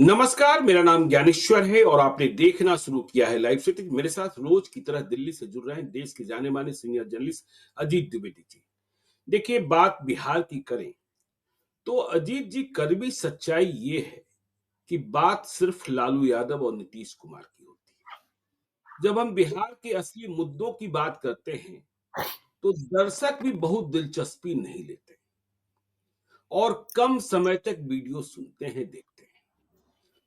नमस्कार, मेरा नाम ज्ञानेश्वर है और आपने देखना शुरू किया है लाइव सिटी। मेरे साथ रोज की तरह दिल्ली से जुड़ रहे हैं देश के जाने माने सीनियर जर्नलिस्ट अजीत द्विवेदी जी। देखिए, बात बिहार की करें तो अजीत जी, कड़वी सच्चाई ये है कि बात सिर्फ लालू यादव और नीतीश कुमार की होती है। जब हम बिहार के असली मुद्दों की बात करते हैं तो दर्शक भी बहुत दिलचस्पी नहीं लेते और कम समय तक वीडियो सुनते हैं, देखते हैं।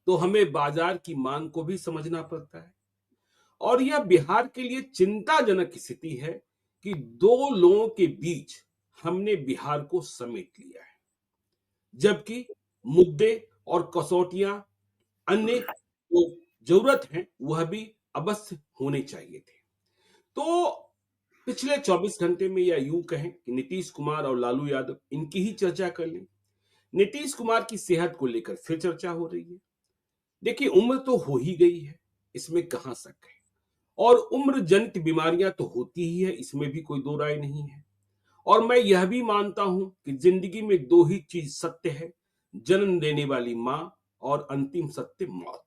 तो हमें बाजार की मांग को भी समझना पड़ता है और यह बिहार के लिए चिंताजनक स्थिति है कि दो लोगों के बीच हमने बिहार को समेट लिया है, जबकि मुद्दे और कसौटियां अन्य जो जरूरत है वह भी अवश्य होने चाहिए थे। तो पिछले 24 घंटे में या यूं कहें कि नीतीश कुमार और लालू यादव इनकी ही चर्चा कर लें। नीतीश कुमार की सेहत को लेकर फिर चर्चा हो रही है। देखिए, उम्र तो हो ही गई है, इसमें कहां शक है, और उम्र जनित बीमारियां तो होती ही है, इसमें भी कोई दो राय नहीं है। और मैं यह भी मानता हूं कि जिंदगी में दो ही चीज सत्य है, जन्म देने वाली मां और अंतिम सत्य मौत।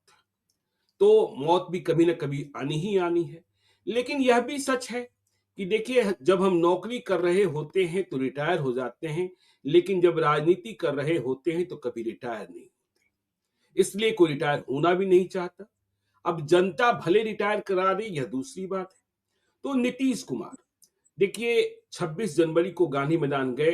तो मौत भी कभी ना कभी आनी ही आनी है। लेकिन यह भी सच है कि देखिए, जब हम नौकरी कर रहे होते हैं तो रिटायर हो जाते हैं, लेकिन जब राजनीति कर रहे होते हैं तो कभी रिटायर नहीं होते। इसलिए कोई रिटायर होना भी नहीं चाहता। अब जनता भले रिटायर करा दे, यह दूसरी बात है। तो नीतीश कुमार, देखिए, 26 जनवरी को गांधी मैदान गए,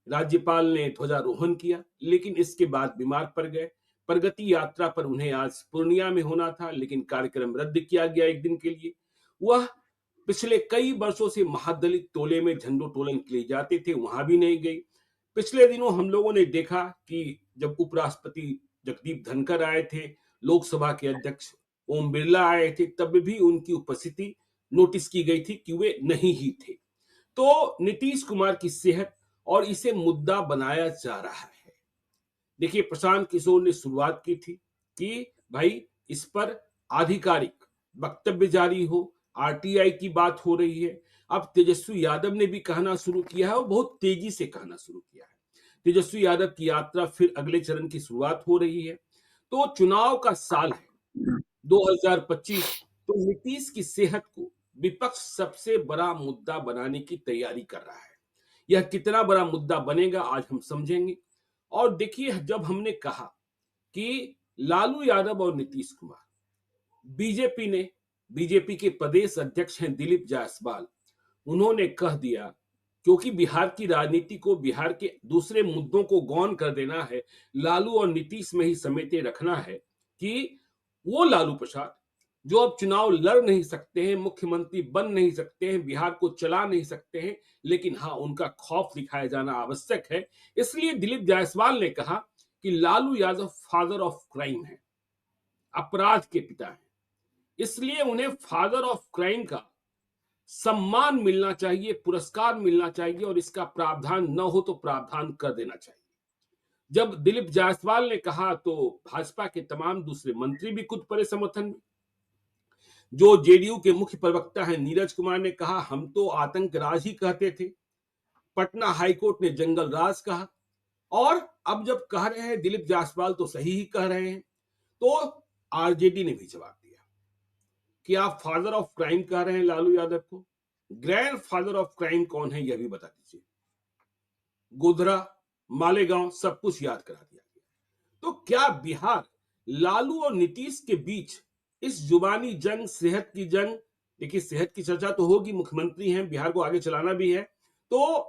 राज्यपाल ने ध्वजारोहण किया, लेकिन इसके बाद बीमार पड़ गए। प्रगति यात्रा पर उन्हें आज पूर्णिया में होना था, लेकिन कार्यक्रम रद्द किया गया एक दिन के लिए। वह पिछले कई वर्षों से महादलित टोले में झंडोत्तोलन के लिए जाते थे, वहां भी नहीं गई। पिछले दिनों हम लोगों ने देखा कि जब उपराष्ट्रपति जगदीप धनखड़ आए थे, लोकसभा के अध्यक्ष ओम बिरला आए थे, तब भी उनकी उपस्थिति नोटिस की गई थी कि वे नहीं ही थे। तो नीतीश कुमार की सेहत और इसे मुद्दा बनाया जा रहा है। देखिए, प्रशांत किशोर ने शुरुआत की थी कि भाई इस पर आधिकारिक वक्तव्य जारी हो, आरटीआई की बात हो रही है। अब तेजस्वी यादव ने भी कहना शुरू किया है और बहुत तेजी से कहना शुरू किया है। तेजस्वी यादव की यात्रा फिर अगले चरण की शुरुआत हो रही है। तो चुनाव का साल है 2025। तो नीतीश की सेहत को विपक्ष सबसे बड़ा मुद्दा बनाने की तैयारी कर रहा है। यह कितना बड़ा मुद्दा बनेगा आज हम समझेंगे। और देखिए, जब हमने कहा कि लालू यादव और नीतीश कुमार, बीजेपी के प्रदेश अध्यक्ष हैं दिलीप जायसवाल, उन्होंने कह दिया, क्योंकि बिहार की राजनीति को, बिहार के दूसरे मुद्दों को गौन कर देना है, लालू और नीतीश में ही समेटे रखना है, कि वो लालू प्रसाद जो अब चुनाव लड़ नहीं सकते हैं, मुख्यमंत्री बन नहीं सकते हैं, बिहार को चला नहीं सकते हैं, लेकिन हाँ, उनका खौफ दिखाया जाना आवश्यक है। इसलिए दिलीप जायसवाल ने कहा कि Lalu Yadav father of crime है, अपराध के पिता हैं, इसलिए उन्हें फादर ऑफ क्राइम का सम्मान मिलना चाहिए, पुरस्कार मिलना चाहिए, और इसका प्रावधान न हो तो प्रावधान कर देना चाहिए। जब दिलीप जायसवाल ने कहा तो भाजपा के तमाम दूसरे मंत्री भी खुद पड़े समर्थन में। जो जेडीयू के मुख्य प्रवक्ता हैं नीरज कुमार ने कहा, हम तो आतंक राज ही कहते थे। पटना हाईकोर्ट ने जंगल राज कहा। और अब जब कह रहे हैं दिलीप जायसवाल तो सही ही कह रहे हैं, तो आरजेडी ने भी जवाब दिया कि आप फादर ऑफ क्राइम कह रहे हैं लालू यादव को, ग्रैंड फादर ऑफ क्राइम कौन है यह भी बता दीजिए। गोधरा, मालेगांव, सब कुछ याद करा दिया गया। तो क्या बिहार लालू और नीतीश के बीच इस जुबानी जंग, सेहत की जंग, देखिए सेहत की चर्चा तो होगी, मुख्यमंत्री हैं, बिहार को आगे चलाना भी है, तो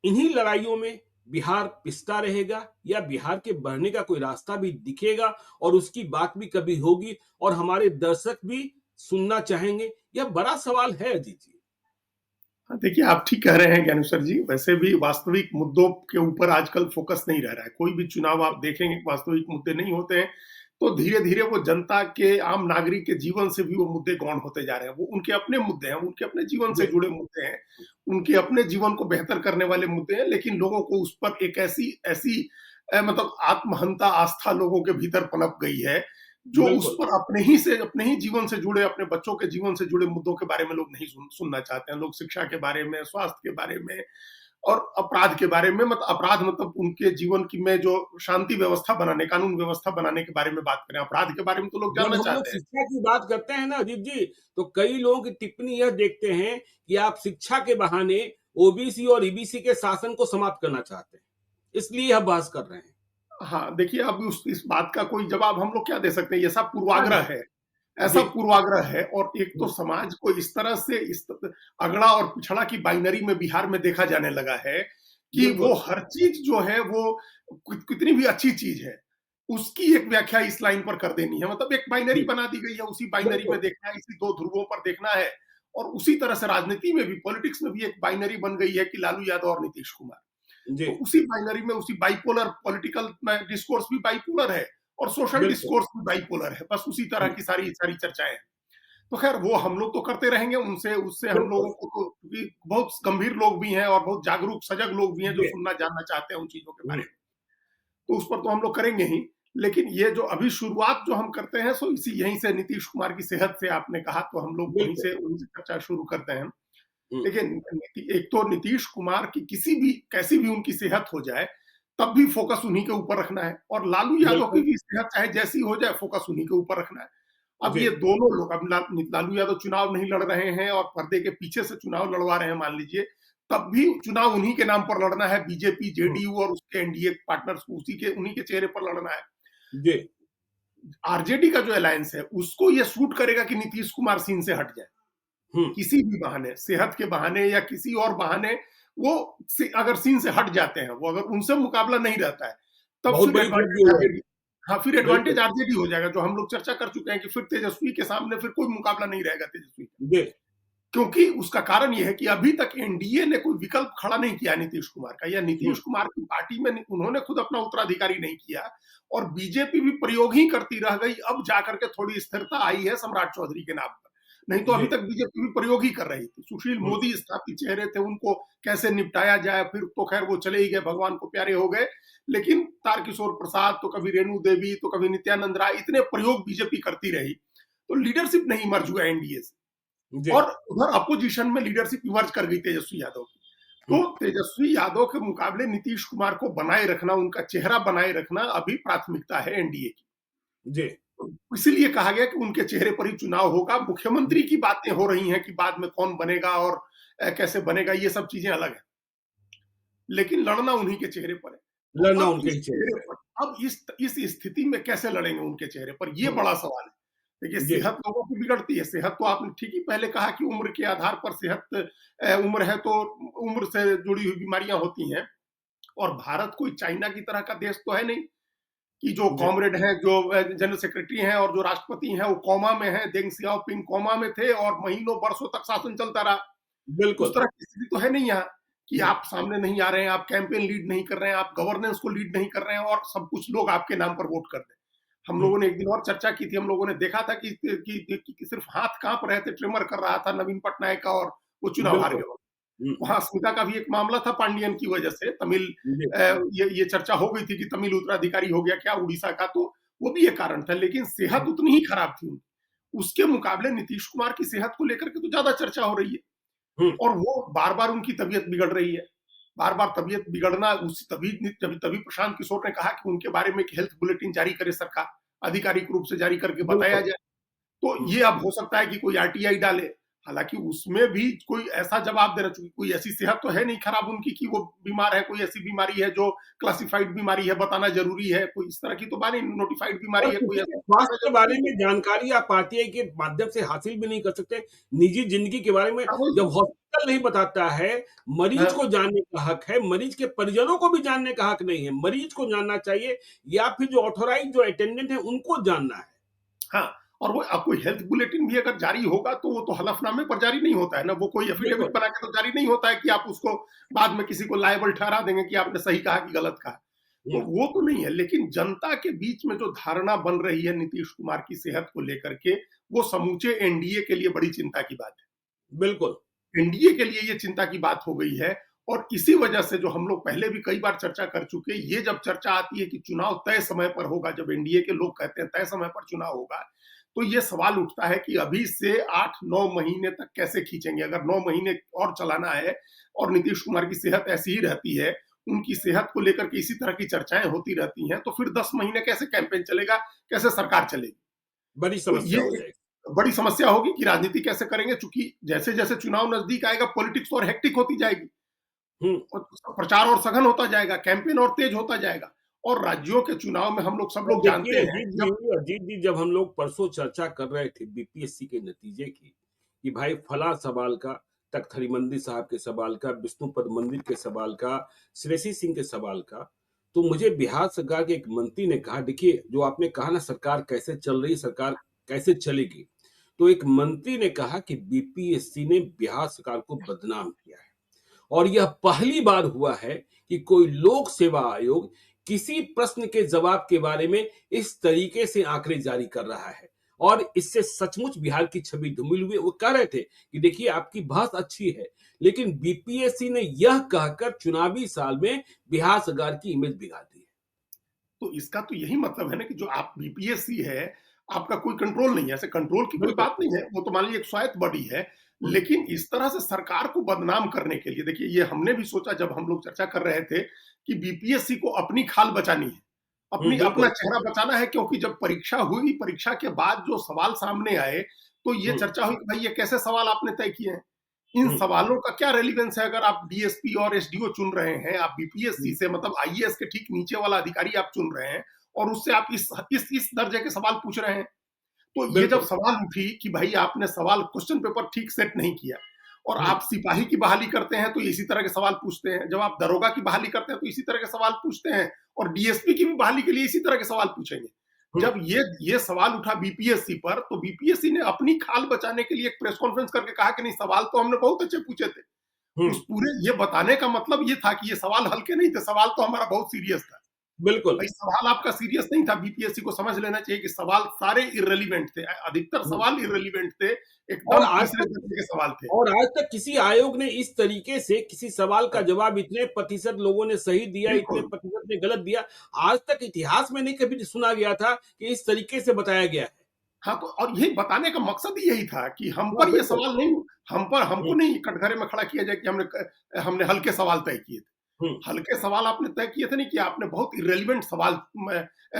इन्हीं लड़ाइयों में बिहार पिसता रहेगा या बिहार के बढ़ने का कोई रास्ता भी दिखेगा और उसकी बात भी कभी होगी और हमारे दर्शक भी सुनना चाहेंगे? यह बड़ा सवाल है अजीत जी। हाँ, देखिए आप ठीक कह रहे हैं ज्ञानेश्वर जी। वैसे भी वास्तविक मुद्दों के ऊपर आजकल फोकस नहीं रह रहा है। कोई भी चुनाव आप देखेंगे, वास्तविक मुद्दे नहीं होते हैं, तो धीरे-धीरे वो जनता के, आम नागरिक के जीवन से भी वो मुद्दे गौण होते जा रहे हैं। वो उनके अपने मुद्दे हैं, उनके अपने जीवन से जुड़े मुद्दे हैं, उनके अपने जीवन को बेहतर करने वाले मुद्दे हैं, लेकिन लोगों को उस पर एक ऐसी ऐसी मतलब आत्महंता आस्था लोगों के भीतर पनप गई है, जो उस बिल्कुल। पर अपने ही जीवन से जुड़े, अपने बच्चों के जीवन से जुड़े मुद्दों के बारे में लोग नहीं सुनना चाहते हैं। लोग शिक्षा के बारे में, स्वास्थ्य के बारे में, और अपराध के बारे में, मतलब अपराध मतलब उनके जीवन की में जो शांति व्यवस्था बनाने, कानून व्यवस्था बनाने के बारे में बात करें। अपराध के बारे में तो लोग जब जानना हम लोग चाहते हैं। शिक्षा की बात करते हैं ना अजीत जी, तो कई लोगों की टिप्पणी यह देखते हैं कि आप शिक्षा के बहाने ओबीसी और ईबीसी के शासन को समाप्त करना चाहते हैं, इसलिए यह बहस कर रहे हैं। हाँ, देखिए अब उस इस बात का कोई जवाब हम लोग क्या दे सकते हैं? ये सब हाँ पूर्वाग्रह जी। है। ऐसा जी। पूर्वाग्रह है, और एक तो हुँ। समाज को इस तरह से अगड़ा और पिछड़ा की बाइनरी में बिहार में देखा जाने लगा है कि वो बिल्कुल। हर चीज जो है वो कितनी भी अच्छी चीज है, उसकी एक व्याख्या इस लाइन पर कर देनी है। मतलब एक बाइनरी जी। बना दी गई है, उसी बाइनरी में बिल्कुल। देखना है, इसी दो ध्रुवों पर देखना है। और उसी तरह से राजनीति में भी, पॉलिटिक्स में भी एक बाइनरी बन गई है कि लालू यादव और नीतीश कुमार। जी। तो उसी बाइनरी में, उसी बाइपोलर पॉलिटिकल डिस्कोर्स भी बाइपोलर है, और सोशल बिल्कुल। डिस्कोर्स भी बाइपोलर है। बस उसी तरह हुँ। की सारी सारी चर्चाएं हैं। तो खैर वो हम लोग तो करते रहेंगे, उनसे उससे हम बिल्कुल। लोगों को तो, क्योंकि बहुत गंभीर लोग भी हैं और बहुत जागरूक सजग लोग भी हैं जो जी। सुनना जानना चाहते हैं उन चीजों के बारे हुँ। में। तो उस पर तो हम लोग करेंगे ही। लेकिन ये जो अभी शुरुआत जो हम करते हैं, सो इसी यहीं से नीतीश कुमार की सेहत से आपने कहा, तो हम लोग वहीं बिल्कुल। से उनसे चर्चा शुरू करते हैं। हुँ। देखिए, एक तो नीतीश कुमार की किसी भी, कैसी भी उनकी सेहत हो जाए, तब भी फोकस उन्हीं के ऊपर रखना है, और लालू यादव की बिल्कुल। भी सेहत चाहे जैसी हो जाए, फोकस उन्हीं के ऊपर रखना है। अब जी। ये दोनों लोग, अब लालू यादव चुनाव नहीं लड़ रहे हैं और पर्दे के पीछे से चुनाव लड़वा रहे हैं मान लीजिए, तब भी चुनाव उन्हीं के नाम पर लड़ना है। बीजेपी, हुँ। जेडीयू और उसके एनडीए पार्टनर्स को उसी के, उन्हीं के चेहरे पर लड़ना है। जी। आरजेडी का जो अलायंस है, उसको ये सूट करेगा कि नीतीश कुमार सीन से हट जाए, हुँ। किसी भी बहाने, सेहत के बहाने या किसी और बहाने। वो अगर सीन से हट जाते हैं, वो अगर उनसे मुकाबला नहीं रहता है, तब बहुत फिर बड़ी धूप भी एडवांटेज हो आरजेडी। जाएगी। हाँ, फिर बिल्कुल। एडवांटेज आरजेडी हो जाएगा, जो हम लोग चर्चा कर चुके हैं कि फिर तेजस्वी के सामने फिर कोई मुकाबला नहीं रहेगा तेजस्वी का। जी। क्योंकि उसका कारण ये है कि अभी तक एनडीए ने कोई विकल्प खड़ा नहीं किया नीतीश कुमार का, या हुँ। नीतीश कुमार की पार्टी में उन्होंने खुद अपना उत्तराधिकारी नहीं किया, और बीजेपी भी प्रयोग ही करती रह गई। अब जाकर के थोड़ी स्थिरता आई है सम्राट चौधरी के नाम पर, नहीं तो जी। अभी तक बीजेपी भी प्रयोग ही कर रही थी। सुशील हुँ। मोदी स्थापित चेहरे थे, उनको कैसे निपटाया जाए, फिर तो खैर वो चले ही गए, भगवान को प्यारे हो गए। लेकिन तारकिशोर प्रसाद, तो कभी रेणु देवी, तो कभी नित्यानंद राय, इतने प्रयोग बीजेपी करती रही, तो लीडरशिप नहीं मर्ज हुआ एनडीए से। जी। और उधर अपोजिशन में लीडरशिप इमर्ज कर गई तेजस्वी यादव की। हुँ। तो तेजस्वी यादव के मुकाबले नीतीश कुमार को बनाए रखना, उनका चेहरा बनाए रखना अभी प्राथमिकता है एनडीए की। जी। तो इसीलिए कहा गया कि उनके चेहरे पर ही चुनाव होगा। मुख्यमंत्री की बातें हो रही हैं कि बाद में कौन बनेगा और कैसे बनेगा, ये सब चीजें अलग है, लेकिन लड़ना उन्हीं के चेहरे पर है। तो लड़ना अब उनके इस ही चेहरे चेहरे से पर, अब इस स्थिति में कैसे लड़ेंगे उनके चेहरे पर, ये है। हुँ। बड़ा सवाल है। देखिए, जी। सेहत लोगों की बिगड़ती है। सेहत तो आपने ठीक ही पहले कहा कि उम्र के आधार पर सेहत, उम्र है तो उम्र से जुड़ी हुई बीमारियां होती हैं। और भारत कोई चाइना की तरह का देश तो है नहीं कि जो जी। कॉमरेड हैं, जो जनरल सेक्रेटरी हैं और जो राष्ट्रपति हैं वो कोमा में हैं। देंग सियाओपिंग कोमा में थे और महीनों बरसों तक शासन चलता रहा। उस बिल्कुल। तरह की स्थिति तो है नहीं यहाँ कि हुँ। आप सामने नहीं आ रहे हैं, आप कैंपेन लीड नहीं कर रहे हैं, आप गवर्नेंस को लीड नहीं कर रहे हैं और सब कुछ लोग आपके नाम पर वोट कर दें। हम हुँ। लोगों ने एक दिन और चर्चा की थी, हम लोगों ने देखा था कि सिर्फ हाथ कांप रहे थे, ट्रिमर कर रहा था नवीन पटनायक का, और वो चुनाव हार बिल्कुल। गए। हुँ। वहां अस्मिता का भी एक मामला था पांडियन की वजह से, तमिल। जी। ये चर्चा हो गई थी कि तमिल उत्तराधिकारी हो गया क्या उड़ीसा का, तो वो भी एक कारण था। लेकिन सेहत उतनी ही खराब थी उनकी। उसके मुकाबले नीतीश कुमार की सेहत को लेकर के तो ज्यादा चर्चा हो रही है, हुँ। और वो बार बार उनकी तबीयत बिगड़ रही है। बार बार तबीयत बिगड़ना, उस तभी तभी तभी प्रशांत किशोर ने कहा कि उनके बारे में एक हेल्थ बुलेटिन जारी करे सरकार, आधिकारिक रूप से जारी करके बताया बिल्कुल। जाए। तो हुँ। ये अब हो सकता है कि कोई आरटीआई डाले। हालाँकि उसमें भी कोई ऐसा जवाब देना चाहिए, कोई ऐसी सेहत तो है नहीं खराब उनकी कि वो बीमार है, कोई ऐसी बीमारी है जो क्लासिफाइड बीमारी है, बताना ज़रूरी है, कोई इस तरह की तो बात नहीं, नोटिफाइड और बीमारी है, कोई किसी के ऐसा स्वास्थ्य बताना के ज़रूरी बारे नहीं में जानकारी आप आरटीआई के माध्यम से हासिल भी नहीं कर सकते। निजी ज़िंदगी के बारे में है। हाँ, वही जब तो। हॉस्पिटल नहीं बताता है, मरीज हाँ, को जानने का हक है, मरीज के परिजनों को भी जानने का हक नहीं है। मरीज को जानना चाहिए या फिर जो ऑथराइज़्ड जो अटेंडेंट है, उनको जानना है। हाँ, और वो अब कोई हेल्थ बुलेटिन भी अगर जारी होगा तो वो तो हलफनामे पर जारी नहीं होता है ना, वो कोई एफिडेविट बिल्कुल। बना के तो जारी नहीं होता है कि आप उसको बाद में किसी को लायबल ठहरा देंगे कि आपने सही कहा कि गलत कहा। तो हुँ। वो तो नहीं है, लेकिन जनता के बीच में जो धारणा बन रही है नीतीश कुमार की सेहत को लेकर के, वो समूचे एनडीए के लिए बड़ी चिंता की बात है। बिल्कुल। एनडीए के लिए ये चिंता की बात हो गई है, और इसी वजह से जो हम लोग पहले भी कई बार चर्चा कर चुके, ये जब चर्चा आती है कि चुनाव तय समय पर होगा, जब एनडीए के लोग कहते हैं तय समय पर चुनाव होगा, तो ये सवाल उठता है कि अभी से 8-9 महीने तक कैसे खींचेंगे? अगर 9 महीने और चलाना है और नीतीश कुमार की सेहत ऐसी ही रहती है, उनकी सेहत को लेकर के इसी तरह की चर्चाएँ होती रहती हैं, तो फिर 10 महीने कैसे कैंपेन चलेगा? कैसे सरकार चलेगी? बड़ी तो समस्या ये हो एक जाएगी। बड़ी समस्या होगी कि राजनीति कैसे करेंगे, चूँकि जैसे-जैसे चुनाव नज़दीक आएगा, पॉलिटिक्स और हेक्टिक होती जाएगी। हुँ। और प्रचार और सघन होता जाएगा, कैंपेन और तेज होता जाएगा। और राज्यों के चुनाव में हम लोग सब और लोग जानते देखिए हैं कि जब अजीत जी जब हम लोग परसों चर्चा कर रहे थे बीपीएससी के नतीजे की, कि भाई फलाँ सवाल का, तख्त हरिमंदिर साहब के सवाल का, विष्णुपद मंदिर के सवाल का, श्रेयसी सिंह के सवाल का, तो मुझे बिहार सरकार के एक मंत्री ने कहा, देखिए जो आपने कहा ना सरकार कैसे चल रही है, सरकार कैसे चलेगी। तो एक मंत्री ने कहा कि बीपीएससी ने बिहार सरकार को बदनाम किया है। और यह पहली बार हुआ है कि कोई लोक सेवा आयोग किसी प्रश्न के जवाब के बारे में इस तरीके से आंकड़े जारी कर रहा है। और इससे सचमुच बिहार की छवि धूमिल हुई। वो कह रहे थे कि देखिए आपकी बहस अच्छी है, लेकिन बीपीएससी ने यह कहकर चुनावी साल में बिहार सरकार की इमेज बिगाड़ दी है। तो इसका तो यही मतलब है ना कि जो आप बीपीएससी है, आपका कोई कंट्रोल नहीं है। ऐसे कंट्रोल की कोई बिल्कुल। बात नहीं है, वो तो मान लीजिए एक स्वायत्त बॉडी है। लेकिन इस तरह से सरकार को बदनाम करने के लिए देखिए, ये हमने भी सोचा जब हम लोग चर्चा कर रहे थे कि बीपीएससी को अपनी खाल बचानी है, अपना बिल्कुल। चेहरा बचाना है, क्योंकि जब परीक्षा हुई, परीक्षा के बाद जो सवाल सामने आए, तो ये हम्म, चर्चा हुई कि भाई ये कैसे सवाल आपने तय किए हैं? इन हम्म, सवालों का क्या रेलेवेंस है? अगर आप डीएसपी और एसडीओ चुन रहे हैं, आप बीपीएससी से मतलब आईएएस के ठीक नीचे वाला अधिकारी आप चुन रहे हैं और उससे आप इस दर्जे के सवाल पूछ रहे हैं। तो ये जब बिल्कुल। सवाल उठी कि भाई आपने सवाल क्वेश्चन पेपर ठीक सेट नहीं किया और हम्म, आप सिपाही की बहाली करते हैं तो इसी तरह के सवाल पूछते हैं, जब आप दरोगा की बहाली करते हैं तो इसी तरह के सवाल पूछते हैं और डीएसपी की भी बहाली के लिए इसी तरह के सवाल पूछेंगे। हम्म, जब ये सवाल उठा बीपीएससी पर, तो बीपीएससी ने अपनी खाल बचाने के लिए एक प्रेस कॉन्फ्रेंस करके कहा कि नहीं, सवाल तो हमने बहुत अच्छे पूछे थे। उस हम्म, पूरे ये बताने का मतलब ये था कि ये सवाल हल्के नहीं थे, सवाल तो हमारा बहुत सीरियस था। बिल्कुल। भाई सवाल आपका सीरियस नहीं था, बीपीएससी को समझ लेना चाहिए कि सवाल सारे इर्रेलीवेंट थे, अधिकतर हम्म। सवाल इर्रेलीवेंट थे, और एकदम आज तीसरे तक दर्जे के सवाल थे। और आज तक किसी आयोग ने इस तरीके से किसी सवाल का हाँ, जवाब इतने प्रतिशत लोगों ने सही दिया, इतने बिल्कुल। प्रतिशत ने गलत दिया। आज तक इतिहास में नहीं कभी सुना गया था कि इस तरीके से बताया गया है। हाँ, तो और यही बताने का मकसद ही यही था कि हम हाँ, पर ये बिल्कुल। सवाल नहीं, हमको हुँ, नहीं कटघरे में खड़ा किया जाए कि हमने हल्के सवाल तय किए थे। हुँ, हल्के सवाल आपने तय किए थे नहीं कि आपने बहुत इर्रेलीवेंट सवाल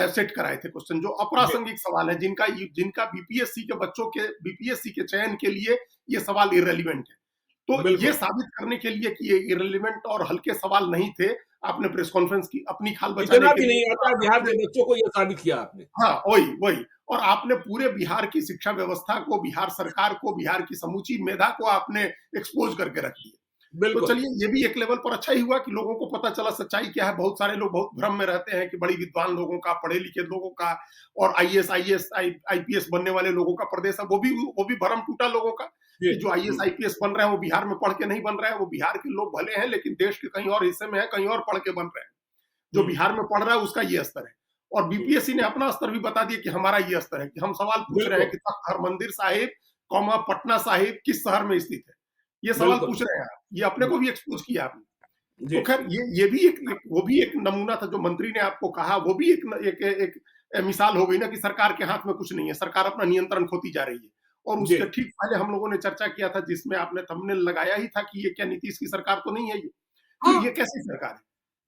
सेट कराए थे, क्वेश्चन जो जी, अप्रासंगिक सवाल है, जिनका बीपीएससी के चयन के लिए ये सवाल इर्रेलीवेंट है। तो ये बिल्कुल। साबित करने के लिए कि ये इर्रेलीवेंट और हल्के सवाल नहीं थे, आपने प्रेस कॉन्फ्रेंस की, अपनी खाल बचाने इतना के भी लिए नहीं और आता है आपने बिहार पूरे के बच्चों को ये साबित किया आपने। हाँ, वही और आपने पूरे बिहार की शिक्षा व्यवस्था को, बिहार सरकार को, बिहार की समूची मेधा को आपने एक्सपोज़ करके रख दिया। तो बिल्कुल। चलिए, ये भी एक लेवल पर अच्छा ही हुआ कि लोगों को पता चला सच्चाई क्या है। बहुत सारे लोग बहुत भ्रम में रहते हैं कि बड़ी विद्वान लोगों का, पढ़े-लिखे लोगों का और आईपीएस बनने वाले लोगों का प्रदेश है, वो भी भ्रम टूटा लोगों का जी, कि जो आईएएस, हुँ, आईपीएस बन रहे हैं, वो बिहार में पढ़ के नहीं बन रहे हैं। वो बिहार के लोग भले हैं, लेकिन देश के कहीं और हिस्से में हैं, कहीं और पढ़ के बन रहे हैं। जो हुँ, बिहार में पढ़ रहा है, उसका ये स्तर है। और हुँ, बीपीएससी ने अपना स्तर भी बता दिया कि हमारा ये स्तर है कि हम सवाल पूछ रहे हैं बिल्कुल, कि तख्त हरमंदिर साहिब, पटना साहिब किस शहर में स्थित है? ये सवाल बिल्कुल। पूछ रहे हैं आप। ये अपने हुँ, को भी एक्सपोज़ किया आपने। जी, तो खैर ये भी वो भी एक नमूना था जो मंत्री ने आपको कहा, वो भी एक मिसाल हो गई ना कि सरकार के हाथ में कुछ नहीं है, सरकार अपना नियंत्रण खोती जा रही है। और जी। उसके ठीक पहले हम लोगों ने चर्चा किया था, जिसमें आपने थंबनेल लगाया ही था कि ये क्या नीतीश की सरकार तो नहीं है ये? फिर हाँ, ये कैसी सरकार है?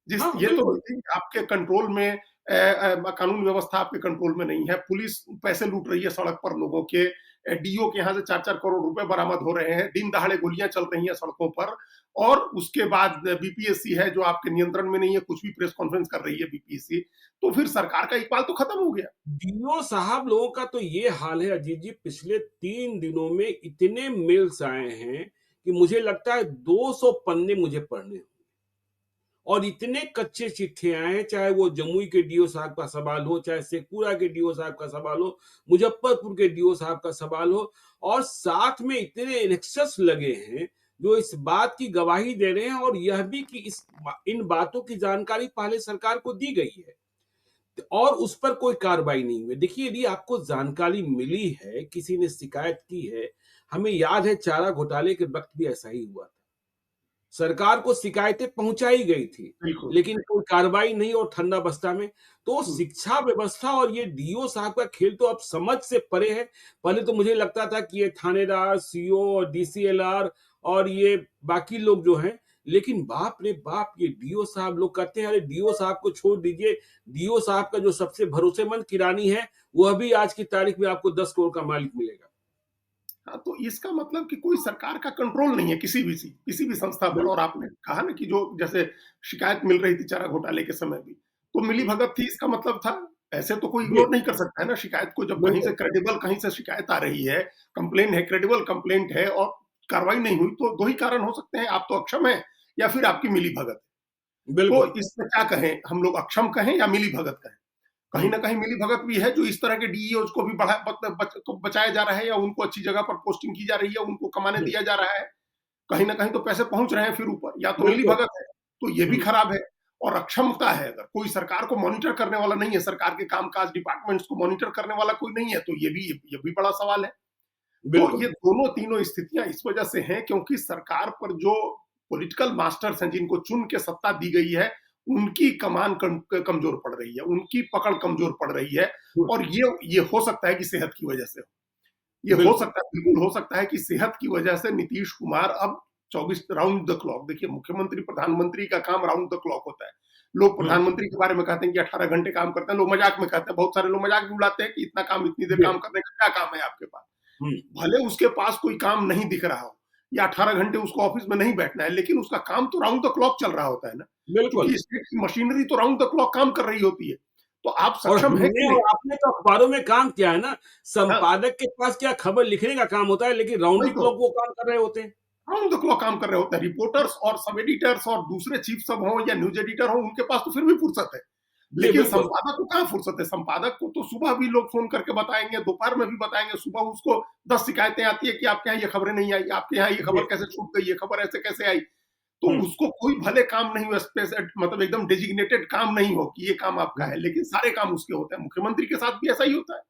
जिस हाँ, ये तो बिल्कुल। नहीं आपके कंट्रोल में, कानून व्यवस्था आपके कंट्रोल में नहीं है, पुलिस पैसे लूट रही है सड़क पर लोगों के, डीओ के यहाँ से 4-4 करोड़ रुपए बरामद हो रहे हैं, दिन दहाड़े गोलियां चल रही हैं सड़कों पर। और उसके बाद बीपीएससी है जो आपके नियंत्रण में नहीं है, कुछ भी प्रेस कॉन्फ्रेंस कर रही है बीपीएससी, तो फिर सरकार का इकबाल तो खत्म हो गया। डीओ साहब लोगों का तो ये हाल है अजीत जी, पिछले 3 दिनों में इतने मेल्स आए हैं कि मुझे लगता है 200 पन्ने मुझे पढ़ने होंगे। और इतने कच्चे चिट्ठे आए हैं, चाहे वो जमुई के डीओ साहब का सवाल हो, चाहे शेखपुरा के डीओ साहब का सवाल हो, मुजफ्फरपुर के डीओ साहब का सवाल हो, और साथ में इतने एनेक्सस लगे हैं जो इस बात की गवाही दे रहे हैं और यह भी कि इन बातों की जानकारी पहले सरकार को दी गई है और उस पर कोई कार्रवाई नहीं हुई। देखिए, यदि आपको जानकारी मिली है, किसी ने शिकायत की है, हमें याद है चारा घोटाले के वक्त भी ऐसा ही हुआ था। सरकार को शिकायतें पहुँचाई गई थी, बिल्कुल। लेकिन कोई कार्रवाई नहीं और ठंडा बस्ता में। तो हुँ, शिक्षा व्यवस्था और ये डीओ साहब का खेल तो अब समझ से परे है। पहले तो मुझे लगता था कि ये थानेदार, सीओ और डीसीएलआर और ये बाकी लोग जो हैं, लेकिन बाप रे बाप! ये डीओ साहब लोग कहते हैं, अरे डीओ साहब को छोड़ दीजिए, डीओ साहब का जो सबसे भरोसेमंद किरानी है, वह भी आज की तारीख में आपको 10 करोड़ का मालिक मिलेगा। हाँ, तो इसका मतलब कि कोई सरकार का कंट्रोल नहीं है किसी भी संस्था पर और बिल्कुल, आपने कहा ना कि जो जैसे शिकायत मिल रही थी चारा घोटाले के समय भी, तो जी, मिलीभगत थी इसका मतलब था। ऐसे तो कोई जी, इग्नोर नहीं कर सकता है ना शिकायत को जब बिल्कुल, कहीं से शिकायत आ रही है, कंप्लेन है, क्रेडिबल कंप्लेंट है और कार्रवाई नहीं हुई तो 2 ही कारण हो सकते हैं, आप तो अक्षम हैं या फिर आपकी मिलीभगत है। तो बिल्कुल। इसमें क्या कहें, हम लोग अक्षम कहें या मिलीभगत कहें? हुँ, कहीं न कहीं मिलीभगत भी है जो इस तरह के डीईओज़ को भी बढ़ा बत बच को बचाया जा रहा है या उनको अच्छी जगह पर पोस्टिंग की जा रही है, उनको कमाने हुँ, दिया जा रहा है। कहीं न कहीं तो पैसे पहुँच रहे हैं फिर ऊपर, या तो बिल्कुल। मिलीभगत है, तो ये भी हुँ, खराब है। और अक्षमता है अगर, कोई सरकार को मॉनिटर करने वाला नहीं है, सरकार के काम-काज डिपार्टमेंट्स को मॉनिटर करने वाला कोई नहीं है, तो ये भी बड़ा सवाल है। तो बिल्कुल। ये दोनों तीनों स्थितियाँ इस वजह से हैं क्योंकि सरकार पर जो पॉलिटिकल मास्टर्स हैं जिनको चुन के सत्ता दी गई है, उनकी कमान कमज़ोर पड़ रही है, उनकी पकड़ कमज़ोर पड़ रही है हुँ, और ये हो सकता है कि सेहत की वजह से हो। ये हो बिल्कुल। सकता है, बिल्कुल हो सकता है कि सेहत की वजह से नीतीश कुमार अब 24 राउंड द क्लॉक, देखिए मुख्यमंत्री, प्रधानमंत्री का काम राउंड द क्लॉक होता है। लोग हुँ, प्रधानमंत्री के बारे में कहते हैं कि 18 घंटे काम करते हैं, लोग मज़ाक में कहते हैं, बहुत सारे लोग मज़ाक भी उड़ाते हैं कि इतना काम, इतनी देर जी, काम करने का क्या काम है आपके पास? हुँ, भले उसके पास कोई काम नहीं दिख रहा हो या 18 घंटे उसको ऑफिस में नहीं बैठना है, लेकिन उसका काम तो राउंड द क्लॉक चल रहा होता है ना, बिल्कुल। क्योंकि स्टेट की मशीनरी तो राउंड द क्लॉक काम कर रही होती है। तो आप और सक्षम हैं हमने कि नहीं? और आपने तो अखबारों में काम किया है ना, हाँ, संपादक के पास क्या खबर लिखने का काम होता है, लेकिन राउंड वही द तो। क्लॉक वो काम कर रहे होते हैं। राउंड द क्लॉक काम कर रहे होते हैं। रिपोर्टर्स और सब एडिटर्स और दूसरे चीफ सब हों या न्यूज़ एडिटर हों, उनके पास तो फिर भी फुर्सत है। जी, लेकिन बिल्कुल। संपादक को कहाँ फुर्सत है? संपादक को तो सुबह भी लोग फ़ोन करके बताएँगे, दोपहर में भी बताएँगे, सुबह उसको 10 शिकायतें आती है कि आपके यहाँ ये खबरें नहीं आई, आपके यहाँ ये जी, खबर कैसे छूट गई, ये खबर ऐसे कैसे आई? तो हुँ, उसको कोई भले काम नहीं हो, मतलब एकदम डेजिग्नेटेड काम नहीं हो कि ये काम आपका हुँ, है, लेकिन सारे काम उसके होते हैं। मुख्यमंत्री के साथ भी ऐसा ही होता है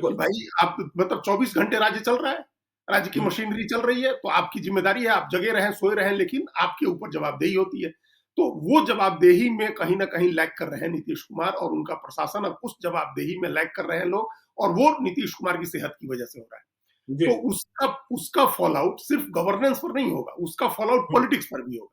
कि बिल्कुल। भाई आप मतलब 24 घंटे राज्य चल रहा है, राज्य की हुँ, मशीनरी चल रही है, तो आपकी ज़िम्मेदारी है, आप जगे रहें, सोए रहें, लेकिन आपके ऊपर जवाबदेही होती है। तो वो जवाबदेही में कहीं न कहीं लैग कर रहे हैं नीतीश कुमार और उनका प्रशासन, अब उस जवाबदेही में लैग कर रहे हैं लोग और वो नीतीश कुमार की सेहत की वजह से हो रहा है। जी, तो उसका उसका फॉल आउट सिर्फ गवर्नेंस पर नहीं होगा, उसका फॉल आउट हुँ, पॉलिटिक्स पर भी होगा।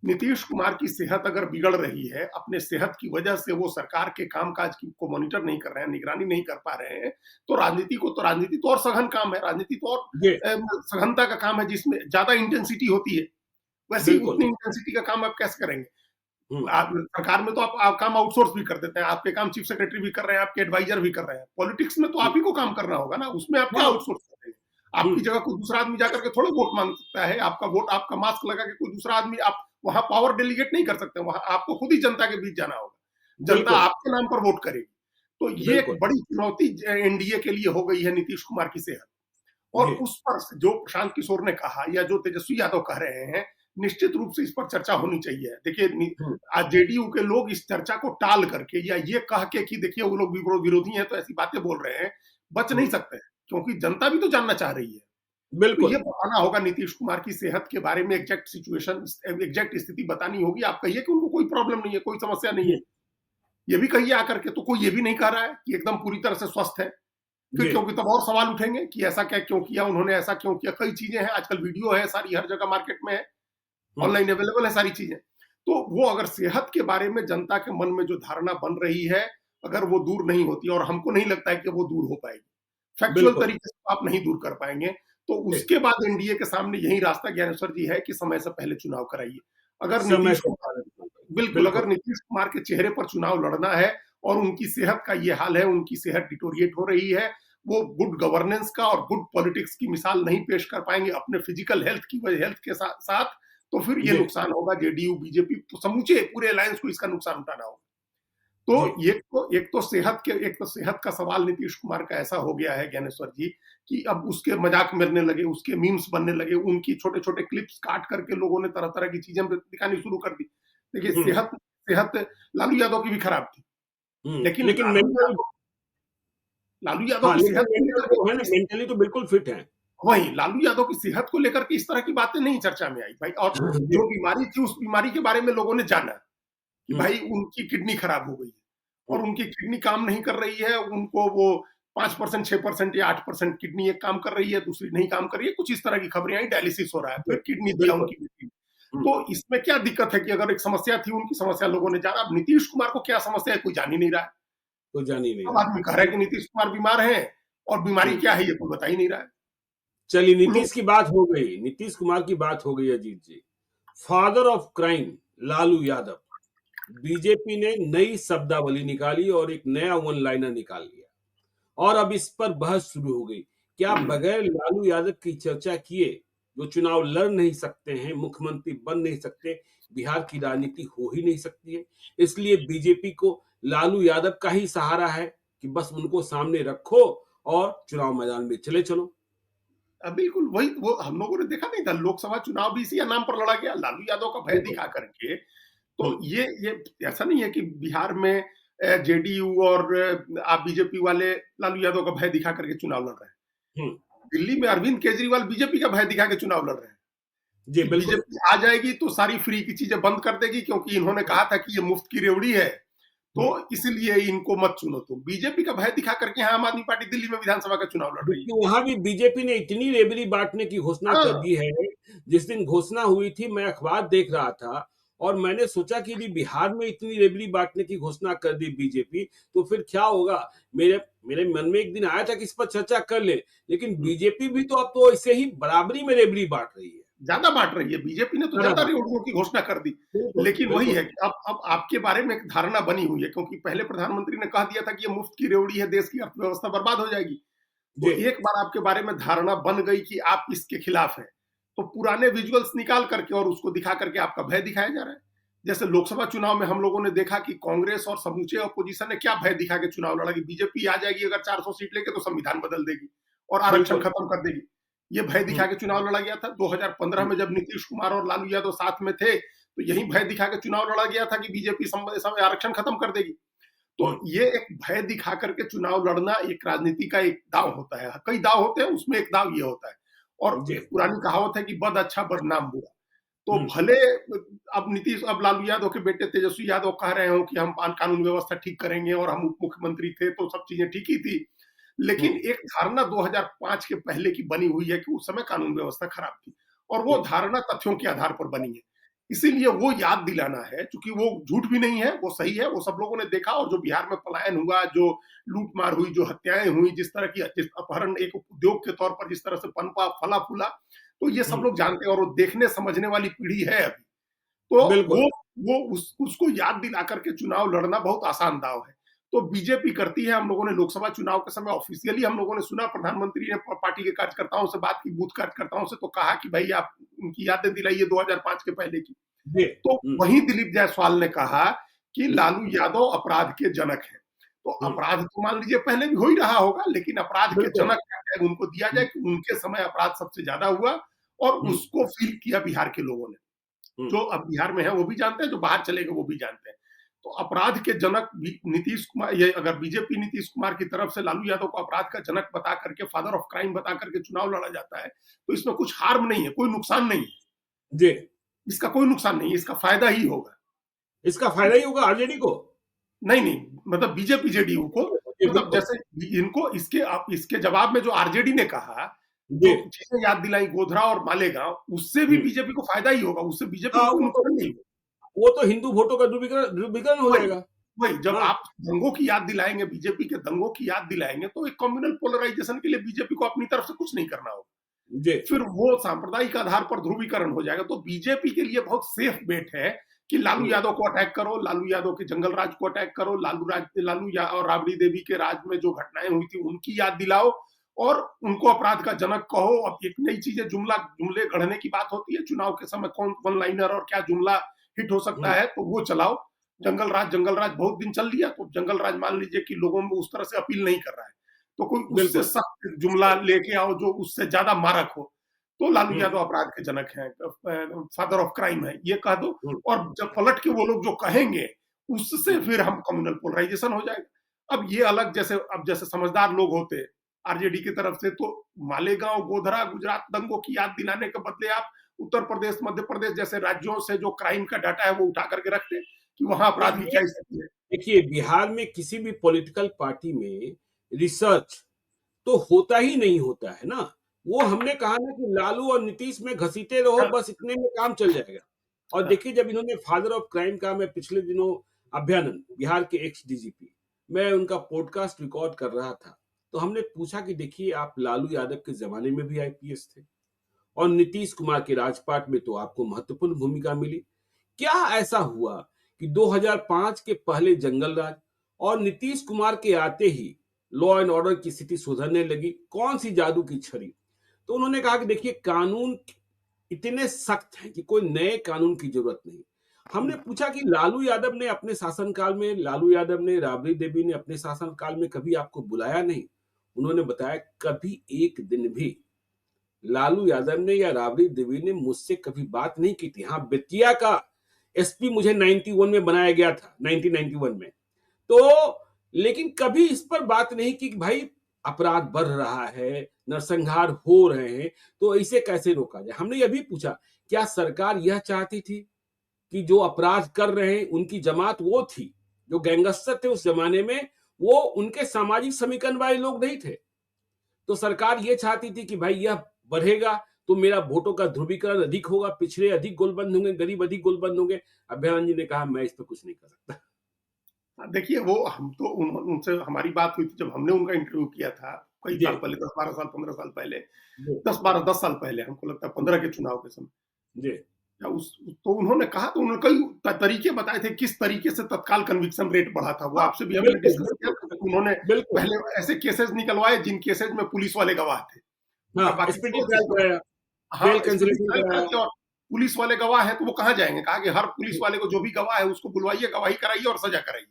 नीतीश कुमार की सेहत अगर बिगड़ रही है, अपने सेहत की वजह से वो सरकार के कामकाज को मॉनिटर नहीं कर रहे हैं, निगरानी नहीं कर पा रहे हैं, तो राजनीति तो और सघन काम है, राजनीति तो और जी, सघनता का काम है जिसमें ज़्यादा इंटेंसिटी होती है। वैसे ही बिल्कुल। उतनी इंटेंसिटी का काम आप कैसे करेंगे? हुँ, आप सरकार में तो आप काम आउटसोर्स भी कर देते हैं, आपके काम चीफ सेक्रेटरी भी कर रहे हैं, आपके एडवाइजर भी कर रहे हैं। पॉलिटिक्स में तो हुँ, आप ही को काम करना होगा ना, उसमें आप क्या हाँ, आउटसोर्स कर रहे हैं? हुँ, आपकी जगह कोई दूसरा आदमी जाकर के थोड़ा वोट माँग सकता है, आपका वोट, आपका मास्क लगा के कोई दूसरा आदमी, आप वहाँ पावर डेलीगेट नहीं कर सकते, वहाँ आपको खुद ही जनता के बीच जाना होगा। जनता बिल्कुल, आपके नाम पर वोट करेगी। तो ये एक बिल्कुल। बड़ी चुनौती एनडीए के लिए हो गई है नीतीश कुमार की सेहत। और जी, उस पर जो प्रशांत किशोर ने कहा या जो तेजस्वी यादव कह रहे हैं, निश्चित रूप से इस पर चर्चा होनी चाहिए। देखिए, हुँ, आज जेडीयू के लोग इस चर्चा को टाल करके या ये कह के कि देखिए वो लोग विरोधी हैं तो ऐसी बातें बोल रहे हैं, बच नहीं हुँ, सकते हैं, क्योंकि जनता भी तो जानना चाह रही है। तो ये बिल्कुल। बताना होगा नीतीश कुमार की सेहत के बारे में, एग्जैक्ट स्थिति बतानी होगी। आप कहिए कि उनको कोई प्रॉब्लम नहीं है, कोई समस्या नहीं है। हुँ, ये भी कहिए आकर के, तो कोई ये भी नहीं कह रहा है कि एकदम पूरी तरह से स्वस्थ है। फिर जी, क्योंकि तब और सवाल उठेंगे कि ऐसा क्या क्यों किया उन्होंने, ऐसा क्यों किया? कई चीज़ें हैं, आजकल वीडियो है सारी, हर जगह मार्केट में है, हुँ, ऑनलाइन अवेलेबल है सारी चीज़ें। तो वो अगर सेहत के बारे में जनता के मन में जो धारणा बन रही है, अगर वो दूर नहीं होती, और हमको नहीं लगता है कि वो दूर हो पाएगी। फैक्चुअल बिल्कुल। तरीके से आप नहीं दूर कर पाएँगे, तो जी, उसके बाद एनडीए के सामने यही रास्ता ज्ञानेश्वर जी है कि समय से पहले चुनाव कराइए। अगर समय नीतीश से कुमार पहले बिल्कुल, बिल्कुल, अगर नीतीश कुमार के चेहरे पर चुनाव लड़ना है और उनकी सेहत का ये हाल है, उनकी सेहत डिटोरिएट हो रही है, वो गुड गवर्नेंस का और गुड पॉलिटिक्स की मिसाल नहीं पेश कर पाएँगे अपने फिजिकल हेल्थ के साथ, तो फिर ये जी, नुकसान होगा जेडीयू, बीजेपी, तो समूचे पूरे अलायंस को इसका नुकसान उठाना होगा। जी, तो एक तो सेहत का सवाल नीतीश कुमार का ऐसा हो गया है ज्ञानेश्वर जी, कि अब उसके मज़ाक मिलने लगे, उसके मीम्स बनने लगे, उनकी छोटे-छोटे क्लिप्स काट करके लोगों ने तरह-तरह की चीज़ें दिखानी शुरू कर दी। देखिए, हुँ, सेहत लालू यादव की भी खराब थी, हुँ, लेकिन लेकिन मेंटल लालू यादव हाँ, की लेकिन सेहत को मेंटल लेकर के जो है ना, मेंटली तो बिल्कुल फिट हैं। वही लालू यादव की सेहत को लेकर के इस तरह की बातें नहीं चर्चा में आई भाई। और जी। जो बीमारी थी उस बीमारी के बारे में लोगों ने जाना कि हुँ, भाई उनकी किडनी खराब हो गई है हुँ, और उनकी किडनी काम नहीं कर रही है। उनको वो 5% 6% या 8% किडनी एक काम कर रही है, दूसरी नहीं काम कर रही है। कुछ इस तरह की खबरें आई, डायलिसिस हो रहा है, जी, फिर किडनी दिया बिल्कुल। उनकी बेटी ने। हुँ, तो इसमें क्या दिक्कत है कि अगर एक समस्या थी, उनकी समस्या लोगों ने जाना। अब नीतीश कुमार को क्या समस्या है, कोई जान ही नहीं रहा है। कोई जान ही नहीं सब रहा है। आदमी कह रहा है कि नीतीश कुमार बीमार हैं और बीमारी हुँ, क्या है ये कोई बता ही नहीं रहा है। चलिए लोग नीतीश की बात हो गई, नीतीश कुमार की बात हो गई Ajit ji. Father of crime Lalu Yadav, BJP ने नई शब्दावली निकाली और एक नया वन लाइनर निकाल लिया और अब इस पर बहस शुरू हो गई। क्या बगैर लालू यादव की चर्चा किए जो चुनाव लड़ नहीं सकते हैं, मुख्यमंत्री बन नहीं सकते, बिहार की राजनीति हो ही नहीं सकती है। इसलिए बीजेपी को लालू यादव का ही सहारा है कि बस उनको सामने रखो और चुनाव मैदान में चले चलो। बिल्कुल वही वो हम लोगों ने देखा नहीं था, लोकसभा चुनाव भी इसी नाम पर लड़ा गया, लालू यादव का भय बिल्कुल। दिखा करके। तो हुँ, ये ऐसा नहीं है कि बिहार में जेडीयू और आप बीजेपी वाले लालू यादव का भय दिखा करके चुनाव लड़ रहे हैं। हुँ। दिल्ली में अरविंद केजरीवाल बीजेपी का भय दिखा के चुनाव लड़ रहे हैं जी, कि बिल्कुल। बीजेपी आ जाएगी तो सारी फ्री की चीजें बंद कर देगी, क्योंकि इन्होंने कहा था कि ये मुफ्त की रेवड़ी है, तो हुँ। इसलिए इनको मत चुनो। तो बीजेपी का भय दिखा करके आम आदमी पार्टी दिल्ली में विधानसभा का चुनाव लड़ रही है। देखिए, वहाँ भी बीजेपी ने इतनी रेवड़ी बाँटने की घोषणा कर हाँ, दी है, जिस दिन घोषणा हुई थी मैं अखबार देख रहा था और मैंने सोचा कि यदि बिहार में इतनी रेवड़ी बाँटने की घोषणा कर दी बीजेपी, तो फिर क्या होगा? मेरे मेरे मन में एक दिन आया था कि इस पर चर्चा कर लें, लेकिन हम्म, बीजेपी भी तो अब तो ऐसे ही बराबरी में रेवड़ी बाँट रही है। ज्यादा बांट रही है, बीजेपी ने तो ज़्यादा ज्यादा बाँट रेवड़ियों की घोषणा कर दी। बिल्कुल, लेकिन वही बिल्कुल। है कि अब आपके बारे में एक धारणा बनी हुई है, क्योंकि पहले प्रधानमंत्री ने कह दिया था कि ये मुफ्त की रेवड़ी है, देश की अर्थव्यवस्था बर्बाद हो जाएगी। तो जी, एक बार आपके बारे में धारणा बन गई कि आप इसके खिलाफ हैं, तो पुराने विजुअल्स निकाल करके और उसको दिखा करके आपका भय दिखाया जा रहा है। जैसे लोकसभा चुनाव में हम लोगों ने देखा कि कांग्रेस और समूचे अपोजिशन ने क्या भय दिखा के चुनाव लड़ा कि बीजेपी आ जाएगी अगर 400 सीट लेके तो संविधान बदल देगी और आरक्षण बिल्कुल। खत्म कर देगी। ये भय हुँ, दिखा के चुनाव लड़ा गया था। 2015 हुँ, में जब नीतीश कुमार और लालू यादव साथ में थे, तो यही भय दिखा के चुनाव लड़ा गया था कि बीजेपी आरक्षण खत्म कर देगी। तो हुँ। ये एक भय दिखा करके चुनाव लड़ना एक राजनीति का एक दाव होता है। कई दाव होते हैं, उसमें एक दाव ये होता है। और जी। एक पुरानी कहावत है कि बद अच्छा बदनाम बुरा। तो हुँ, भले अब लालू यादव के बेटे तेजस्वी यादव कह रहे हो कि हम कानून व्यवस्था ठीक करेंगे और हम उप मुख्यमंत्री थे तो सब चीजें ठीक ही थी। हुँ, लेकिन एक धारणा 2005 के पहले की बनी हुई है कि उस समय कानून व्यवस्था खराब थी और वो हुँ, धारणा तथ्यों के आधार पर बनी है। इसीलिए वो याद दिलाना है, क्योंकि वो झूठ भी नहीं है, वो सही है, वो सब लोगों ने देखा। और जो बिहार में पलायन हुआ, जो लूट-मार हुई, जो हत्याएँ हुई, जिस तरह की जिस अपहरण एक उद्योग के तौर पर जिस तरह से पनपा, फला-फूला, तो ये सब हुँ। लोग जानते हैं और वो देखने समझने वाली पीढ़ी है अभी। तो बिल्कुल। वो उसको याद दिला करके चुनाव लड़ना बहुत आसान दाव है। तो बीजेपी करती है। हम लोगों ने लोकसभा चुनाव के समय ऑफिशियली हम लोगों ने सुना, प्रधानमंत्री ने पार्टी के कार्यकर्ताओं से बात की, बूथ कार्यकर्ताओं से, तो कहा कि भाई आप उनकी यादें दिलाइए 2005 के पहले की। जी। तो हुँ, वहीं दिलीप जायसवाल ने कहा कि हुँ, लालू यादव अपराध के जनक हैं। तो हुँ। अपराध तो मान लीजिए पहले भी हो ही रहा होगा, लेकिन अपराध के बिल्कुल। जनक का टैग उनको दिया जाए हुँ, कि उनके समय अपराध सबसे ज्यादा हुआ और हुँ, उसको फील किया बिहार के लोगों ने। हुँ, जो अब बिहार में है वो भी जानते हैं, जो बाहर चले गए वो भी जानते हैं। तो अपराध के जनक नीतीश कुमार, ये अगर बीजेपी नीतीश कुमार की तरफ से लालू यादव को अपराध का जनक बता करके, फादर ऑफ क्राइम बता करके चुनाव लड़ा जाता है, तो इसमें कुछ हार्म नहीं है, कोई नुकसान नहीं है। जी। इसका कोई नुकसान नहीं है, इसका फायदा ही होगा। इसका फ़ायदा ही होगा आरजेडी को। नहीं, नहीं, मतलब बीजेपी जेडीयू को। जी, मतलब बिल्कुल। जैसे इनको इसके जवाब में जो आरजेडी ने कहा, जी। जो चीजें याद दिलाई गोधरा और मालेगांव, उससे भी हुँ। बीजेपी को फायदा ही होगा, उससे बीजेपी को हाँ, कोई नुकसान नहीं होगा। वो तो हिंदू वोटों का ध्रुवीकरण हो वही, जाएगा। वही जब हाँ, आप दंगों की याद दिलाएंगे, बीजेपी के दंगों की याद दिलाएंगे, तो एक कम्युनल पोलराइजेशन के लिए बीजेपी को अपनी तरफ से कुछ नहीं करना होगा। जी। फिर वो सांप्रदायिक आधार पर ध्रुवीकरण हो जाएगा। तो बीजेपी के लिए बहुत सेफ बेट है कि लालू हुँ, यादव को अटैक करो, लालू यादव के जंगल राज को अटैक करो, और राबड़ी देवी के राज में जो घटनाएं हुई थी उनकी याद दिलाओ और उनको अपराध का जनक कहो। अब एक नई चीजें जुमले गढ़ने की बात होती है चुनाव के समय, कौन वन लाइनर और क्या जुमला हिट हो सकता हुँ, है, तो वो चलाओ। जंगल राज बहुत दिन चल लिया, तो जंगल राज मान लीजिए कि लोगों में उस तरह से अपील नहीं कर रहा है, तो कोई उससे बिल्कुल। सख्त जुमला लेके आओ जो उससे ज्यादा मारक हो। तो लालू हुँ, यादव अपराध के जनक हैं, फादर ऑफ क्राइम है, ये कह दो। हुँ, और जब पलट के वो लोग जो कहेंगे, उससे हुँ, फिर हम कम्युनल पोलराइजेशन हो जाएगा। अब ये अलग, जैसे समझदार लोग होते, आरजेडी की तरफ से, तो मालेगांव, गोधरा, गुजरात दंगों की याद दिलाने के बदले आप उत्तर प्रदेश, मध्य प्रदेश जैसे राज्यों से जो क्राइम का डाटा है वो उठा करके रखते कि वहां नहीं, अपराध की ये क्या स्थिति है। देखिए बिहार में किसी भी पॉलिटिकल पार्टी में रिसर्च तो होता ही नहीं होता है ना। वो हमने कहा ना कि लालू और नीतीश में घसीटे रहो, हाँ, बस इतने में काम चल जाएगा। और हाँ, देखिए जब इन्होंने फादर ऑफ क्राइम कहा, मैं पिछले दिनों अभ्यानंद, बिहार के एक्स डीजीपी, मैं उनका पॉडकास्ट रिकॉर्ड कर रहा था, तो हमने पूछा कि देखिए आप लालू यादव के जमाने में भी आईपीएस थे और नीतीश कुमार के राजपाट में तो आपको महत्वपूर्ण भूमिका मिली। क्या ऐसा हुआ कि 2005 के पहले जंगल राज और नीतीश कुमार के आते ही लॉ एंड ऑर्डर की स्थिति सुधरने लगी? कौन सी जादू की छड़ी? तो उन्होंने कहा कि देखिए कानून इतने सख्त हैं कि कोई नए कानून की जरूरत नहीं। हमने पूछा कि लालू यादव ने अपने शासनकाल में, लालू यादव ने, राबड़ी देवी ने अपने शासनकाल में कभी आपको बुलाया नहीं? उन्होंने बताया कभी एक दिन भी लालू यादव ने या राबड़ी देवी ने मुझसे कभी बात नहीं की थी। हाँ, बेतिया का एसपी मुझे 91 में बनाया गया था, 1991 में। तो लेकिन कभी इस पर बात नहीं की कि भाई अपराध बढ़ रहा है, नरसंहार हो रहे हैं, तो इसे कैसे रोका जाए? हमने यह भी पूछा, क्या सरकार यह चाहती थी कि जो अपराध कर रहे हैं उनकी जमात वो थी, जो गैंगस्टर थे उस जमाने में, वो उनके सामाजिक समीकरण वाले लोग नहीं थे। तो सरकार ये चाहती थी कि भाई यह बढ़ेगा तो मेरा वोटों का ध्रुवीकरण अधिक होगा, पिछड़े अधिक गोलबंद होंगे, गरीब अधिक गोलबंद होंगे। अभ्यानंद जी ने कहा मैं इस पर कुछ नहीं कर सकता। हाँ, देखिए वो हम तो उनसे हमारी बात हुई थी जब हमने उनका इंटरव्यू किया था कई जी साल पहले, 10-12 साल, 15 साल पहले, जी 10 साल पहले, हमको लगता है 15 के चुनाव के समय। जी या उस तो उन्होंने कहा, तो उन्होंने कई तरीके बताए थे किस तरीके से तत्काल कन्विक्शन रेट बढ़ा था, वो हाँ, आपसे भी हमने बिल्कुल डिस्कस किया बिल्कुल था। उन्होंने बिल्कुल। पहले ऐसे केसेस निकलवाए जिन केसेस में पुलिस वाले गवाह थे, हाँ, और बाकी स्पीडी सोर्सेस ट्रायल तो, कराया, हाँ, बेल स्पीडी कैंसिलेशन ट्रायल करा कराया। दिया, और पुलिस वाले गवाह है तो वो कहाँ जाएंगे, कहा कि हर पुलिस जी वाले को जो भी गवाह है उसको बुलवाइए, गवाही कराइए और सजा कराइए।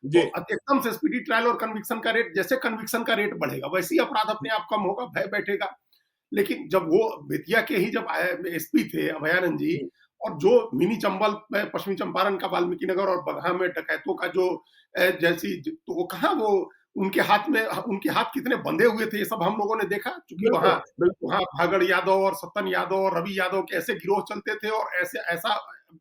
जी तो एकदम से स्पीडी ट्रायल और कन्विक्शन का रेट, जैसे कन्विक्शन का रेट बढ़ेगा वैसे ही अपराध अपने आप कम होगा, भय बैठेगा। लेकिन जब वो बेतिया के ही जब एसपी थे अभयानंद जी, जी, और जो मिनी चंबल में, पश्चिमी चंपारण का वाल्मीकि नगर और बगहा में डकैतों का जो तो वो कहाँ वो उनके हाथ कितने बंधे हुए थे, ये सब हम लोगों ने देखा, क्योंकि वहां बिल्कुल बिल्कुल। वहां भागड़ यादव और सत्तन यादव और रवि यादव के ऐसे गिरोह चलते थे, और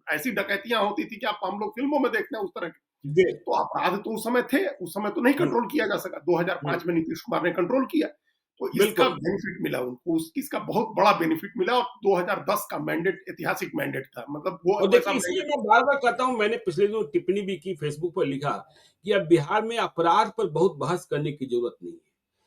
ऐसी डकैतियां होती थी कि आप हम लोग फिल्मों में देखते हैं उस तरह की। जी तो अपराध तो उस समय तो नहीं हम्म, कंट्रोल किया जा सका, हम्म, 2005 में नीतीश कुमार ने कंट्रोल किया, तो इसका बिल्कुल। बेनिफिट मिला उनको, इसका बहुत बड़ा बेनिफिट मिला, और 2010 का मैंडेट ऐतिहासिक मैंडेट था, मतलब वो और वैसा देखिए इसीलिए मैंडेट। मैं बार बार कहता हूं, मैंने पिछले दिनों टिप्पणी भी की, फेसबुक पर लिखा कि अब बिहार में अपराध पर बहुत बहस करने की जरूरत नहीं है।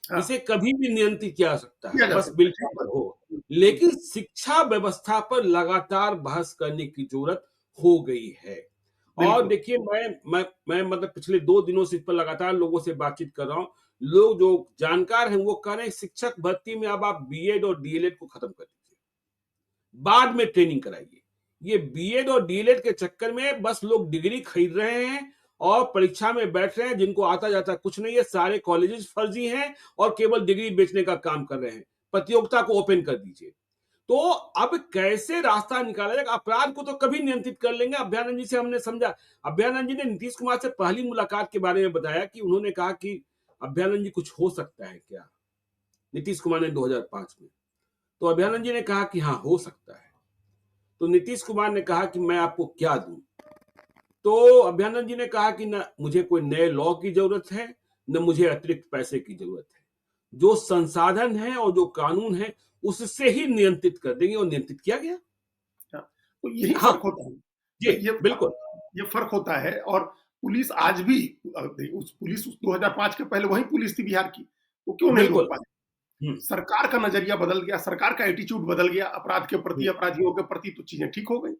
हाँ, इसे कभी भी नियंत्रित किया जा सकता किया है, जा बस सकता बिल है, ठीक पर बात हो। है। लेकिन शिक्षा व्यवस्था पर लगातार बहस करने की जरूरत हो गई है। और बिल्कुल। देखिए मैं मतलब पिछले 2 दिनों से इस पर लगातार लोगों से बातचीत कर रहा हूँ। लोग जो जानकार हैं वो कह रहे हैं शिक्षक भर्ती में अब आप बीएड और डीएलएड को खत्म कर दीजिए। बाद में ट्रेनिंग कराइए। ये बीएड और डीएलएड के चक्कर में बस लोग डिग्री खरीद रहे हैं और परीक्षा में बैठ रहे हैं, जिनको आता जाता कुछ नहीं है। सारे कॉलेजेस फर्जी हैं और केवल डिग्री बेचने का काम कर रहे हैं। प्रतियोगिता को ओपन कर दीजिए। तो अब कैसे रास्ता निकाला जाएगा? अपराध को तो कभी नियंत्रित कर लेंगे। अभ्यानंद जी से हमने समझा, अभ्यानंद जी ने नीतीश कुमार से पहली मुलाकात के बारे में बताया कि उन्होंने कहा कि अभ्यानंद जी कुछ हो सकता है क्या? नीतीश कुमार ने 2005 में। तो अभ्यानंद जी ने कहा कि हाँ हो सकता है। तो नीतीश कुमार ने कहा कि मैं आपको क्या दूं? तो अभ्यानंद जी ने कहा कि ना मुझे कोई नए लॉ की जरूरत है, न मुझे अतिरिक्त पैसे की जरूरत है। जो संसाधन है और जो कानून है उससे ही नियंत्रित कर देंगे, और नियंत्रित किया गया। हाँ, तो यही हाँ फर्क होता है। जी ये बिल्कुल ये फर्क होता है, और पुलिस आज भी, पुलिस 2005 के पहले वही पुलिस थी बिहार की, वो क्यों नहीं रोक बिल्कुल। पाई? हम्म, सरकार का नजरिया बदल गया, सरकार का एटीट्यूड बदल गया अपराध के प्रति, हम्म, अपराधियों के प्रति, तो चीजें ठीक हो गई।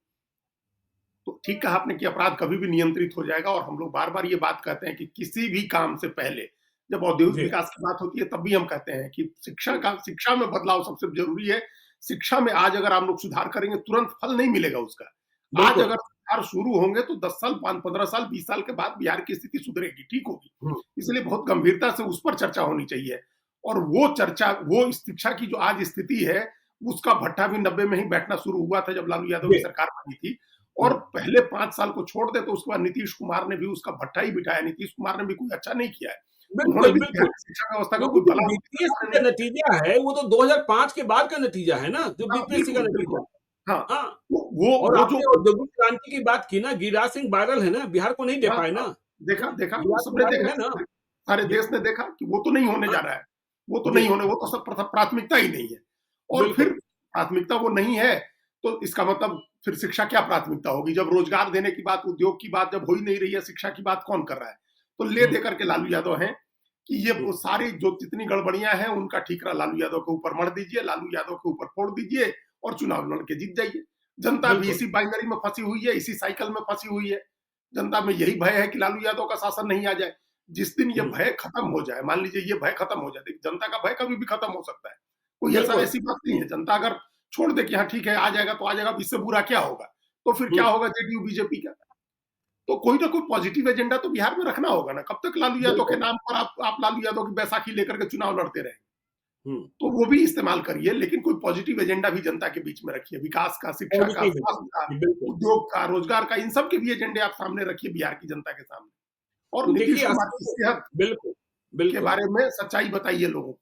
तो ठीक कहा आपने कि अपराध कभी भी नियंत्रित हो जाएगा, और हम लोग बार बार ये बात कहते हैं कि किसी भी काम से पहले जब औद्योगिक जी विकास की बात होती है तब भी हम कहते हैं कि शिक्षा में बदलाव सबसे जरूरी है। शिक्षा में आज अगर हम लोग सुधार करेंगे तुरंत फल नहीं मिलेगा उसका। आज बिल्कुल। अगर सुधार शुरू होंगे तो 10 साल, 15 साल, 20 साल के बाद बिहार की स्थिति सुधरेगी, ठीक होगी। हम्म, इसलिए बहुत गंभीरता से उस पर चर्चा होनी चाहिए, और वो चर्चा, वो शिक्षा की जो आज स्थिति है, उसका भट्टा भी 90 में ही बैठना शुरू हुआ था जब लालू यादव की जी सरकार बनी थी। और हम्म, पहले 5 साल को छोड़ दे तो उसके बाद नीतीश कुमार ने भी उसका भट्टा ही बिठाया, नीतीश कुमार ने भी कोई अच्छा नहीं किया है। उन्होंने बिल्कुल, भी किया बिल्कुल। है, शिक्षा व्यवस्था का क्योंकि कोई जो भला बीपीएससी उन्होंने का नहीं किया। नतीजा है, वो तो 2005 के बाद का नतीजा है ना, जो हाँ, बीपीएससी का बिल्कुल, नतीजा बिल्कुल। है। हाँ, हाँ, और वो जो आपने औद्योगिक क्रांति की बात की ना, गिरिराज सिंह बादल है ना, बिहार को नहीं दे हाँ, पाए हाँ, ना। देखा, देखा, वो गिरिराज सिंह सबने बादल देखा, है ना। सारे जी, देश ने देखा कि वो तो नहीं होने हाँ, जा रहा है, वो तो जी, नहीं होने, वो तो सब प्राथमिकता ही नहीं है। और फिर बिल्कुल। प्राथमिकता वो नहीं है, तो इसका मतलब फिर शिक्षा क्या प्राथमिकता होगी? जब रोजगार देने की बात, उद्योग की बात जब हो ही नहीं रही है, शिक्षा की बात कौन कर रहा है? तो ले हुँ, दे करके लालू यादव हैं कि ये हुँ, वो सारी जो जितनी गड़बड़ियां हैं, उनका ठीकरा लालू यादव के ऊपर मढ़ दीजिए, लालू यादव के ऊपर फोड़ दीजिए और चुनाव लड़ के जीत जाइए। जनता भी बिल्कुल। इसी बाइनरी में फंसी हुई है, इसी साइकिल में फंसी हुई है। जनता में यही भय है कि लालू यादव का शासन नहीं आ जाए। जिस दिन ये हुँ, भय खत्म हो जाए, मान लीजिए ये भय खत्म हो जाए, देखिए जनता का भय कभी भी खत्म हो सकता है। कोई ऐसा बिल्कुल। ऐसी बात नहीं है, जनता अगर छोड़ दे कि हाँ ठीक है, आ जाएगा तो आ जाएगा, इससे बुरा क्या होगा? तो फिर हुँ, क्या होगा जेडीयू बीजेपी का? तो कोई ना कोई पॉजिटिव एजेंडा तो बिहार में रखना होगा ना। कब तक लालू यादव के बिल्कुल। नाम पर आप लालू यादव की बैसाखी लेकर के चुनाव लड़ते रहेंगे? हुँ, तो वो भी इस्तेमाल करिए, लेकिन कोई पॉजिटिव एजेंडा भी जनता के बीच में रखिए, विकास का, शिक्षा का, पॉजिटिव है। स्वास्थ्य का, जी, बिल्कुल। उद्योग का, रोजगार का, इन सब के भी एजेंडे आप सामने रखिए बिहार की जनता के सामने। और तो नीतीश देखिए कुमार असली की में सेहत बिल्कुल, के बिल्कुल। बारे में सच्चाई बताइए लोगों को।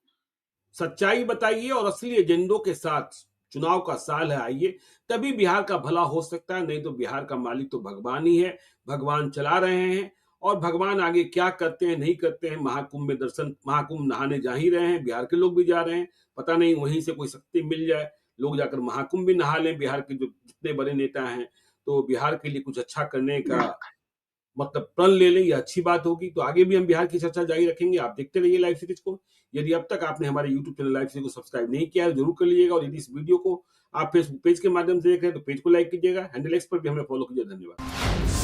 सच्चाई बताइए और असली एजेंडों के साथ चुनाव का साल है आइए, तभी बिहार का भला हो सकता है, नहीं तो बिहार का मालिक तो भगवान ही है, भगवान चला रहे हैं और भगवान आगे क्या करते हैं, नहीं करते हैं, महाकुंभ नहाने जा ही रहे हैं, बिहार के लोग भी जा रहे हैं, पता नहीं वहीं से कोई शक्ति मिल जाए, लोग जाकर महाकुंभ भी नहा लें, बिहार के जो जितने बड़े नेता हैं, तो बिहार के लिए कुछ अच्छा करने का मतलब प्रण ले लें, ये अच्छी बात होगी। तो आगे भी हम बिहार की चर्चा जारी रखेंगे। आप देखते रहिए लाइव सीरीज को। यदि अब तक आपने हमारे यूट्यूब चैनल लाइव सीरीज को सब्सक्राइब नहीं किया है, जरूर कर लीजिएगा और यदि इस वीडियो को आप फेसबुक पेज के माध्यम से देख रहे हैं, तो पेज को लाइक कीजिएगा। हैंडल एक्स पर भी हमें फॉलो कीजिए। धन्यवाद।